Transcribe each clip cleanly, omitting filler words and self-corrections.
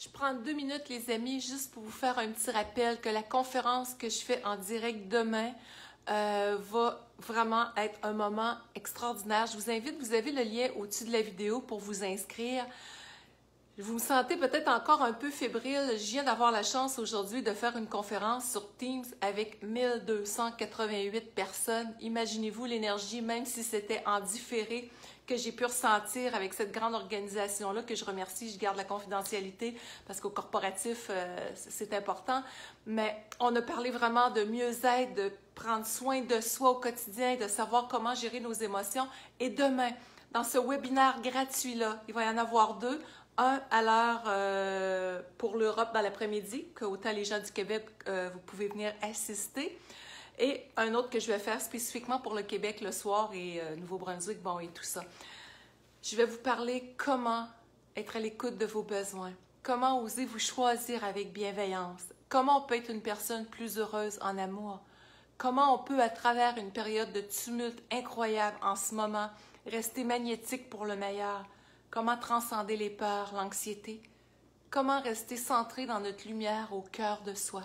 Je prends 2 minutes, les amis, juste pour vous faire un petit rappel que la conférence que je fais en direct demain va vraiment être un moment extraordinaire. Je vous invite, vous avez le lien au-dessus de la vidéo pour vous inscrire. Vous me sentez peut-être encore un peu fébrile. Je viens d'avoir la chance aujourd'hui de faire une conférence sur Teams avec 1288 personnes. Imaginez-vous l'énergie, même si c'était en différé, que j'ai pu ressentir avec cette grande organisation-là, que je remercie, je garde la confidentialité parce qu'au corporatif, c'est important. Mais on a parlé vraiment de mieux-être, de prendre soin de soi au quotidien, de savoir comment gérer nos émotions. Et demain, dans ce webinaire gratuit-là, il va y en avoir 2. Un à l'heure pour l'Europe dans l'après-midi, que autant les gens du Québec, vous pouvez venir assister. Et un autre que je vais faire spécifiquement pour le Québec le soir et Nouveau-Brunswick, bon, et tout ça. Je vais vous parler comment être à l'écoute de vos besoins, comment oser vous choisir avec bienveillance, comment on peut être une personne plus heureuse en amour, comment on peut, à travers une période de tumulte incroyable en ce moment, rester magnétique pour le meilleur, comment transcender les peurs, l'anxiété, comment rester centré dans notre lumière au cœur de soi.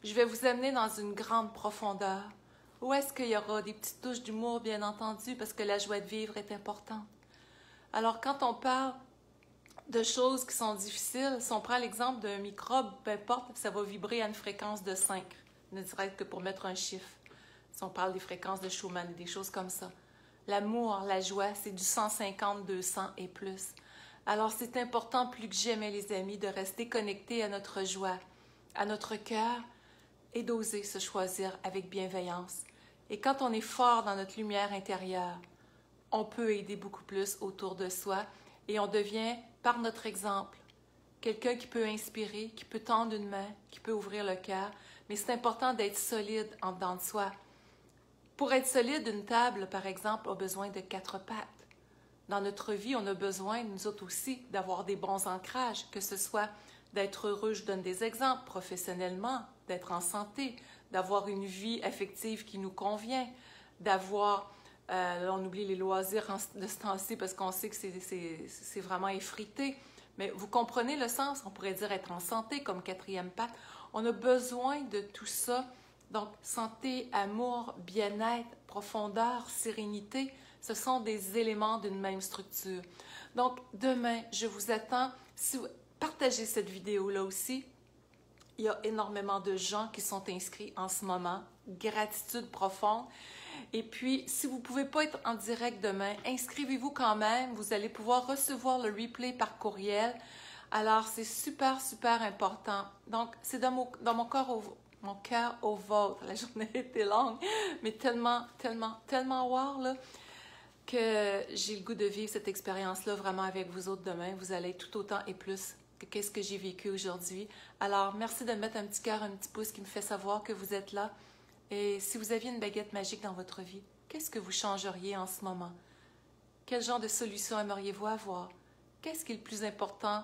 Je vais vous amener dans une grande profondeur. Où est-ce qu'il y aura des petites touches d'humour, bien entendu, parce que la joie de vivre est importante. Alors, quand on parle de choses qui sont difficiles, si on prend l'exemple d'un microbe, peu importe, ça va vibrer à une fréquence de 5, ne serait-ce que pour mettre un chiffre. Si on parle des fréquences de Schumann, des choses comme ça. L'amour, la joie, c'est du 150, 200 et plus. Alors, c'est important plus que jamais, les amis, de rester connectés à notre joie, à notre cœur, et d'oser se choisir avec bienveillance. Et quand on est fort dans notre lumière intérieure, on peut aider beaucoup plus autour de soi et on devient, par notre exemple, quelqu'un qui peut inspirer, qui peut tendre une main, qui peut ouvrir le cœur. Mais c'est important d'être solide en dedans de soi. Pour être solide, une table, par exemple, a besoin de 4 pattes. Dans notre vie, on a besoin, nous autres aussi, d'avoir des bons ancrages, que ce soit d'être heureux, je donne des exemples, professionnellement, d'être en santé, d'avoir une vie affective qui nous convient, d'avoir, on oublie les loisirs de ce temps-ci parce qu'on sait que c'est vraiment effrité, mais vous comprenez le sens, on pourrait dire être en santé comme 4e patte. On a besoin de tout ça, donc santé, amour, bien-être, profondeur, sérénité, ce sont des éléments d'une même structure. Donc demain, je vous attends. Si vous partagez cette vidéo-là aussi, il y a énormément de gens qui sont inscrits en ce moment. Gratitude profonde. Et puis, si vous ne pouvez pas être en direct demain, inscrivez-vous quand même. Vous allez pouvoir recevoir le replay par courriel. Alors, c'est super, super important. Donc, c'est dans mon cœur au vôtre. La journée était longue, mais tellement, tellement, tellement wow, là, que j'ai le goût de vivre cette expérience-là vraiment avec vous autres demain. Vous allez être tout autant et plus que qu'est-ce que j'ai vécu aujourd'hui. Alors, merci de me mettre un petit cœur, un petit pouce qui me fait savoir que vous êtes là. Et si vous aviez une baguette magique dans votre vie, qu'est-ce que vous changeriez en ce moment? Quel genre de solution aimeriez-vous avoir? Qu'est-ce qui est le plus important,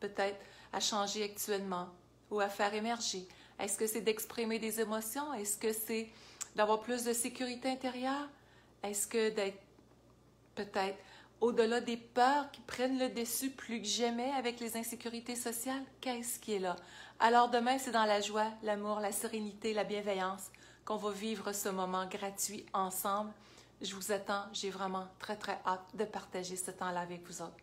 peut-être, à changer actuellement ou à faire émerger? Est-ce que c'est d'exprimer des émotions? Est-ce que c'est d'avoir plus de sécurité intérieure? Est-ce que d'être peut-être au-delà des peurs qui prennent le dessus plus que jamais avec les insécurités sociales? Qu'est-ce qui est là? Alors demain, c'est dans la joie, l'amour, la sérénité, la bienveillance qu'on va vivre ce moment gratuit ensemble. Je vous attends, j'ai vraiment très, très hâte de partager ce temps-là avec vous autres.